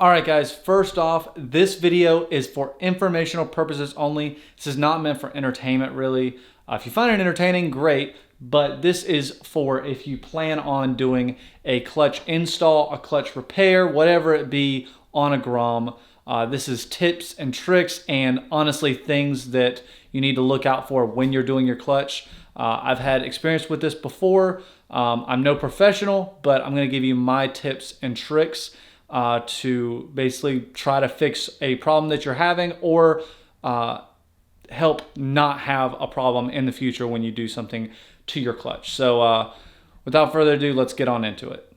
All right, guys, first off, this video is for informational purposes only. This is not meant for entertainment, really. If you find it entertaining, great, but this is for if you plan on doing a clutch install, a clutch repair, whatever it be on a Grom. This is tips and tricks and honestly things that you need to look out for when you're doing your clutch. I've had experience with this before. I'm no professional, but I'm going to give you my tips and tricks to basically try to fix a problem that you're having or help not have a problem in the future when you do something to your clutch. So without further ado, let's get on into it.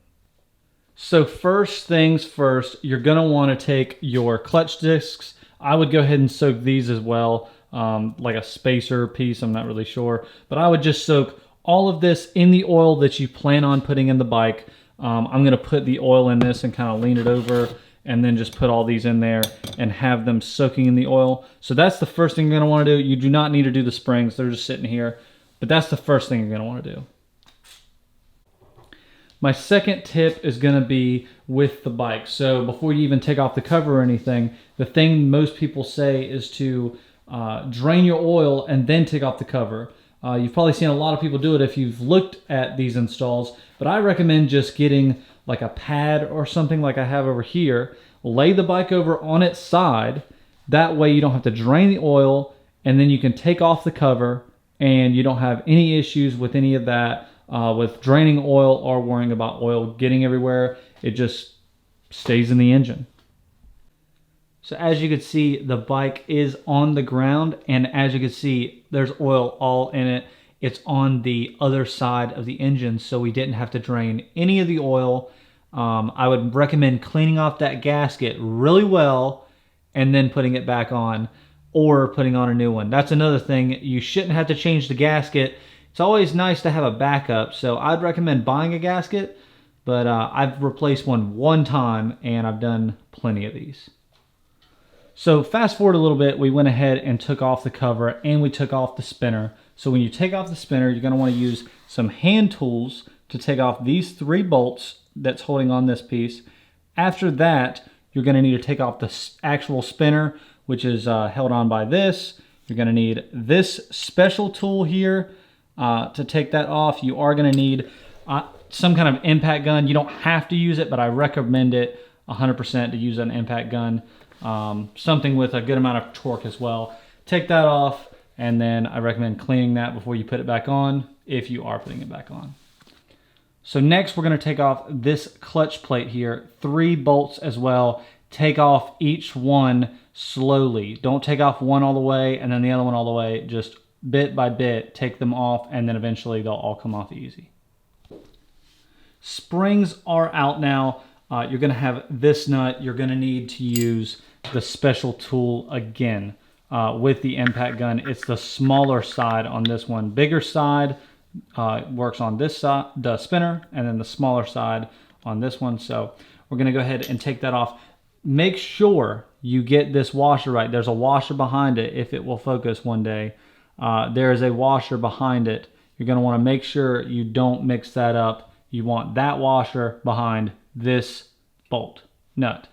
So first things first, you're going to want to take your clutch discs. I would go ahead and soak these as well, like a spacer piece, I'm not really sure. But I would just soak all of this in the oil that you plan on putting in the bike. I'm going to put the oil in this and kind of lean it over and then just put all these in there and have them soaking in the oil. So that's the first thing you're going to want to do. You do not need to do the springs. They're just sitting here. But that's the first thing you're going to want to do. My second tip is going to be with the bike. So before you even take off the cover or anything, the thing most people say is to drain your oil and then take off the cover. You've probably seen a lot of people do it if you've looked at these installs, but I recommend just getting like a pad or something like I have over here, lay the bike over on its side. That way you don't have to drain the oil, and then you can take off the cover and you don't have any issues with any of that, with draining oil or worrying about oil getting everywhere. It just stays in the engine. So as you can see, the bike is on the ground, and as you can see, there's oil all in it. It's on the other side of the engine, so we didn't have to drain any of the oil. I would recommend cleaning off that gasket really well and then putting it back on, or putting on a new one. That's another thing. You shouldn't have to change the gasket. It's always nice to have a backup, so I'd recommend buying a gasket, but I've replaced one time, and I've done plenty of these. So fast forward a little bit, we went ahead and took off the cover and we took off the spinner. So when you take off the spinner, you're going to want to use some hand tools to take off these 3 bolts that's holding on this piece. After that, you're going to need to take off the actual spinner, which is held on by this. You're going to need this special tool here to take that off. You are going to need some kind of impact gun. You don't have to use it, but I recommend it 100% to use an impact gun. Something with a good amount of torque as well. Take that off, and then I recommend cleaning that before you put it back on, if you are putting it back on. So next we're going to take off this clutch plate here, 3 bolts as well. Take off each one slowly. Don't take off one all the way and then the other one all the way. Just bit by bit, take them off, and then eventually they'll all come off easy. Springs are out now. You're going to have this nut. You're going to need to use the special tool again with the impact gun. It's the smaller side on this one. Bigger side works on this side, the spinner, and then the smaller side on this one. So we're going to go ahead and take that off. Make sure you get this washer right. There's a washer behind it if it will focus one day. There is a washer behind it. You're going to want to make sure you don't mix that up. You want that washer behind this bolt nut.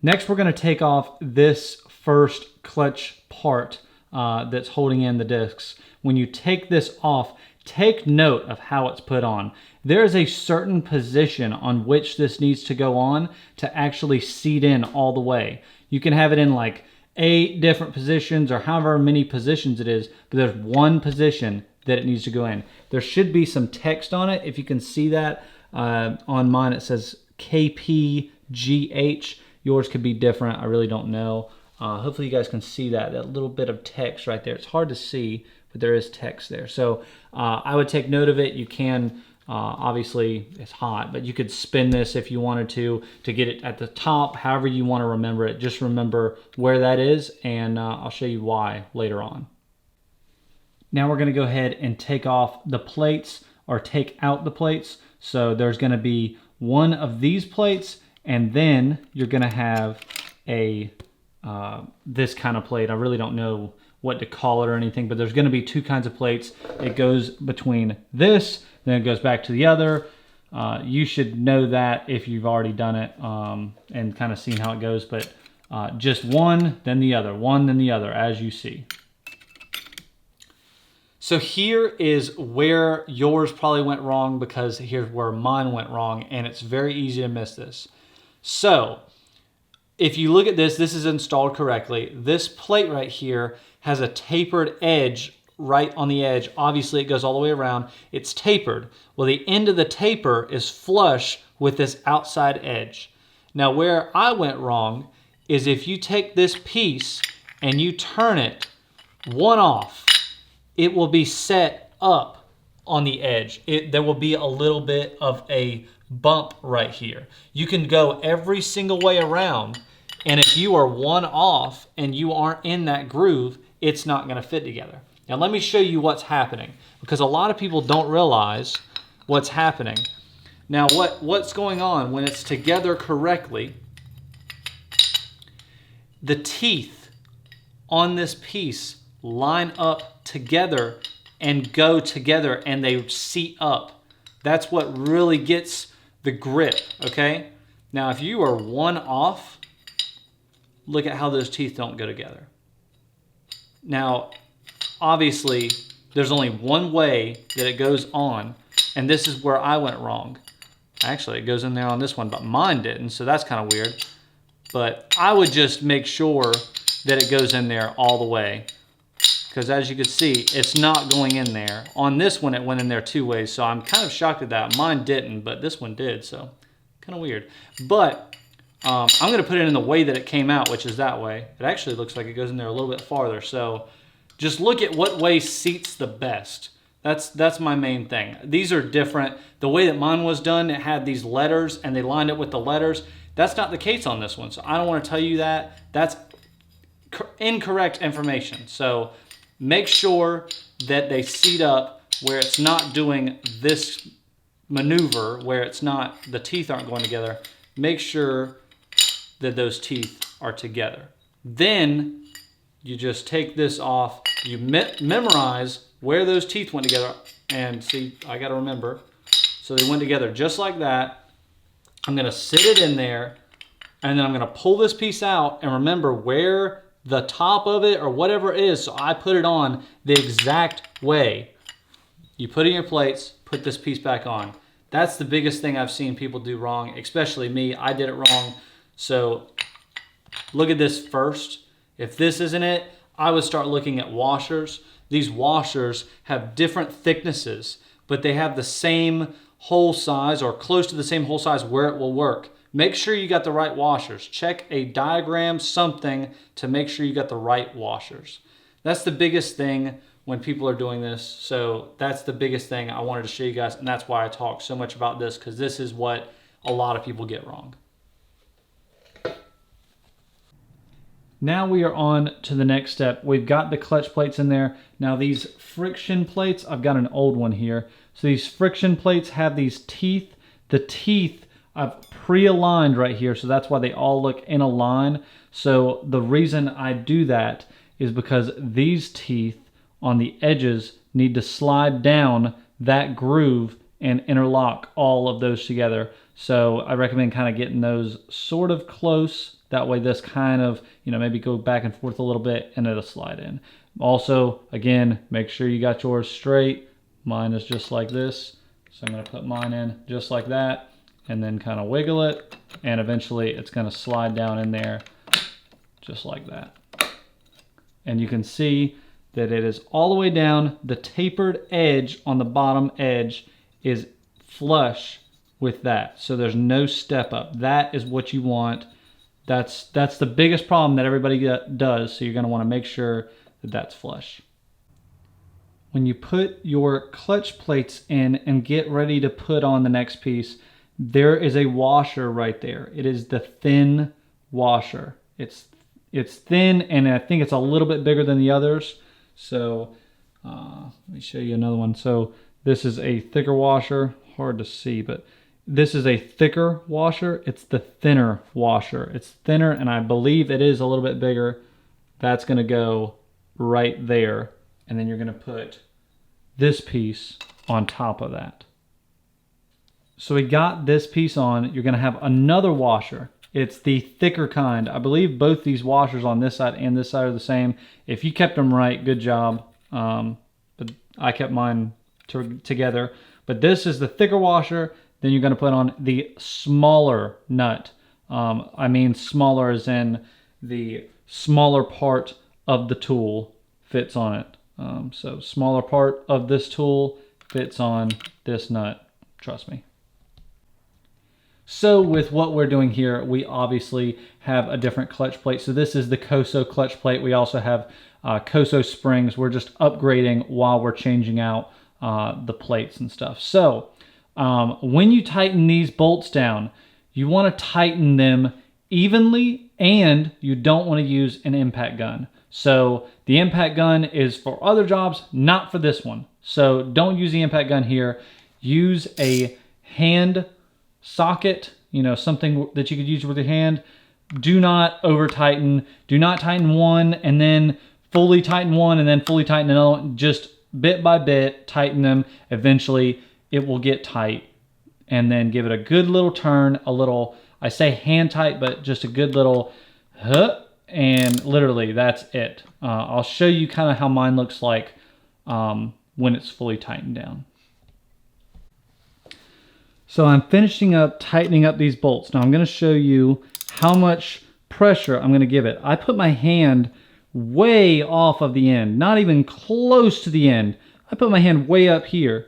Next, we're going to take off this first clutch part that's holding in the discs. When you take this off, take note of how it's put on. There is a certain position on which this needs to go on to actually seat in all the way. You can have it in like 8 different positions or however many positions it is, but there's one position that it needs to go in. There should be some text on it. If you can see that, on mine it says KPGH. Yours could be different. I really don't know. Hopefully you guys can see that little bit of text right there. It's hard to see, but there is text there. So I would take note of it. You can, obviously it's hot, but you could spin this if you wanted to get it at the top, however you want to remember it. Just remember where that is, and I'll show you why later on. Now we're going to go ahead and take off the plates, or take out the plates. So there's going to be one of these plates, and then you're going to have a this kind of plate. I really don't know what to call it or anything, but there's going to be 2 kinds of plates. It goes between this, then it goes back to the other. You should know that if you've already done it and kind of seen how it goes, but just one, then the other, one, then the other, as you see. So here is where yours probably went wrong, because here's where mine went wrong, and it's very easy to miss this. So if you look at this, this is installed correctly. This plate right here has a tapered edge right on the edge. Obviously it goes all the way around. It's tapered. Well, the end of the taper is flush with this outside edge. Now where I went wrong is if you take this piece and you turn it one off, it will be set up on the edge. There will be a little bit of a bump right here. You can go every single way around, and if you are one off and you aren't in that groove, it's not going to fit together. Now let me show you what's happening, because a lot of people don't realize what's happening. Now what's going on when it's together correctly, the teeth on this piece line up together and go together, and they seat up. That's what really gets the grip, okay? Now if you are one off, look at how those teeth don't go together. Now obviously there's only one way that it goes on, and this is where I went wrong. Actually it goes in there on this one, but mine didn't, so that's kind of weird. But I would just make sure that it goes in there all the way, because as you can see, it's not going in there. On this one, it went in there two ways, so I'm kind of shocked at that. Mine didn't, but this one did, so kind of weird. But I'm going to put it in the way that it came out, which is that way. It actually looks like it goes in there a little bit farther, so just look at what way seats the best. That's my main thing. These are different. The way that mine was done, it had these letters, and they lined it with the letters. That's not the case on this one, so I don't want to tell you that. That's incorrect information. So make sure that they seat up where it's not doing this maneuver, where it's not, the teeth aren't going together. Make sure that those teeth are together. Then you just take this off, you memorize where those teeth went together, and see, I got to remember. So they went together just like that. I'm going to sit it in there, and then I'm going to pull this piece out and remember where the top of it or whatever it is, so I put it on the exact way. You put it in your plates, put this piece back on. That's the biggest thing I've seen people do wrong, especially me. I did it wrong. So look at this first. If this isn't it, I would start looking at washers. These washers have different thicknesses, but they have the same hole size or close to the same hole size where it will work. Make sure you got the right washers. Check a diagram, something, to make sure you got the right washers. That's the biggest thing when people are doing this. So that's the biggest thing I wanted to show you guys, and that's why I talk so much about this, because this is what a lot of people get wrong. Now we are on to the next step. We've got the clutch plates in there. Now these friction plates, I've got an old one here. So these friction plates have these teeth. The teeth I've pre-aligned right here, so that's why they all look in a line. So the reason I do that is because these teeth on the edges need to slide down that groove and interlock all of those together. So I recommend kind of getting those sort of close. That way this kind of, maybe go back and forth a little bit and it'll slide in. Also, again, make sure you got yours straight. Mine is just like this. So I'm going to put mine in just like that and then kind of wiggle it, and eventually it's going to slide down in there just like that. And you can see that it is all the way down. The tapered edge on the bottom edge is flush with that. So there's no step up. That is what you want. That's the biggest problem that everybody does. So you're going to want to make sure that that's flush. When you put your clutch plates in and get ready to put on the next piece, there is a washer right there. It is the thin washer. It's thin, and I think it's a little bit bigger than the others. So let me show you another one. So this is a thicker washer. Hard to see, but this is a thicker washer. It's the thinner washer. It's thinner, and I believe it is a little bit bigger. That's going to go right there, and then you're going to put this piece on top of that. So we got this piece on. You're going to have another washer. It's the thicker kind. I believe both these washers on this side and this side are the same. If you kept them right, good job. But I kept mine together. But this is the thicker washer. Then you're going to put on the smaller nut. I mean smaller as in the smaller part of the tool fits on it. So smaller part of this tool fits on this nut. Trust me. So with what we're doing here, we obviously have a different clutch plate. So this is the Koso clutch plate. We also have Koso springs. We're just upgrading while we're changing out the plates and stuff. So when you tighten these bolts down, you want to tighten them evenly, and you don't want to use an impact gun. So the impact gun is for other jobs, not for this one. So don't use the impact gun here. Use a hand socket, you know, something that you could use with your hand. Do not over tighten. Do not tighten one and then fully tighten one and then fully tighten another one. Just bit by bit, tighten them. Eventually it will get tight, and then give it a good little turn, a little, I say hand tight, but just a good little and literally that's it. I'll show you kind of how mine looks like when it's fully tightened down. So I'm finishing up tightening up these bolts. Now I'm going to show you how much pressure I'm going to give it. I put my hand way off of the end, not even close to the end. I put my hand way up here,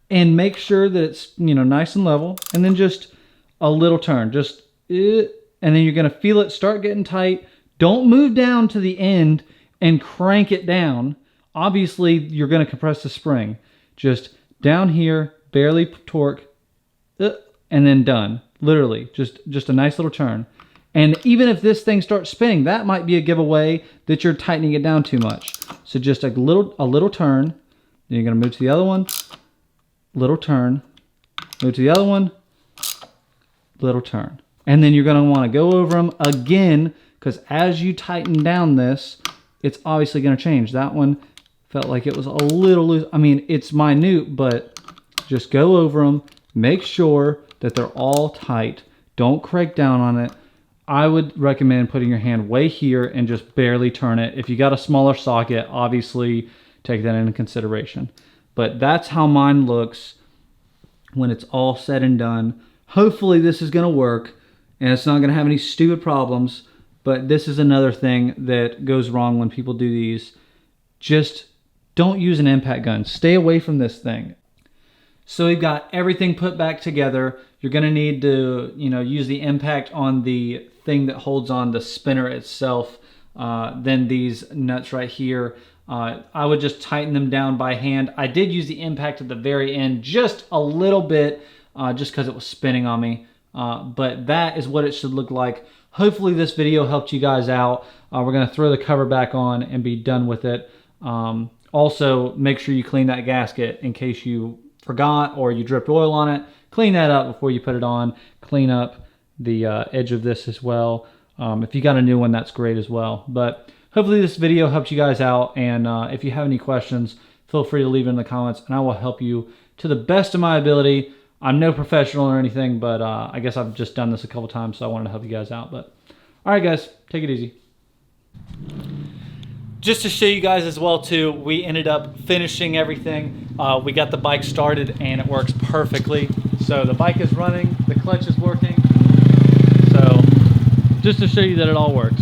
and make sure that it's, you know, nice and level, and then just a little turn, just and then you're going to feel it start getting tight. Don't move down to the end and crank it down. Obviously you're going to compress the spring. Just down here, barely torque, and then done. Literally, just a nice little turn. And even if this thing starts spinning, that might be a giveaway that you're tightening it down too much. So just a little turn. Then you're going to move to the other one, little turn, move to the other one, little turn. And then you're going to want to go over them again, because as you tighten down this, it's obviously going to change. That one felt like it was a little loose. I mean, it's minute, but just go over them. Make sure that they're all tight. Don't crank down on it. I would recommend putting your hand way here and just barely turn it. If you got a smaller socket, obviously take that into consideration. But that's how mine looks when it's all said and done. Hopefully this is going to work and it's not going to have any stupid problems. But this is another thing that goes wrong when people do these. Just don't use an impact gun. Stay away from this thing. So we've got everything put back together. You're going to need to, you know, use the impact on the thing that holds on the spinner itself. Then these nuts right here. I would just tighten them down by hand. I did use the impact at the very end just a little bit, just because it was spinning on me. But that is what it should look like. Hopefully this video helped you guys out. We're going to throw the cover back on and be done with it. Also, make sure you clean that gasket in case you forgot or you dripped oil on it. Clean that up before you put it on. Clean up the edge of this as well. If you got a new one, that's great as well. But hopefully this video helped you guys out. And if you have any questions, feel free to leave it in the comments and I will help you to the best of my ability. I'm no professional or anything, but I guess I've just done this a couple times, so I wanted to help you guys out. But all right, guys, take it easy. Just to show you guys as well too, we ended up finishing everything. We got the bike started and it works perfectly. So the bike is running, the clutch is working. So just to show you that it all works.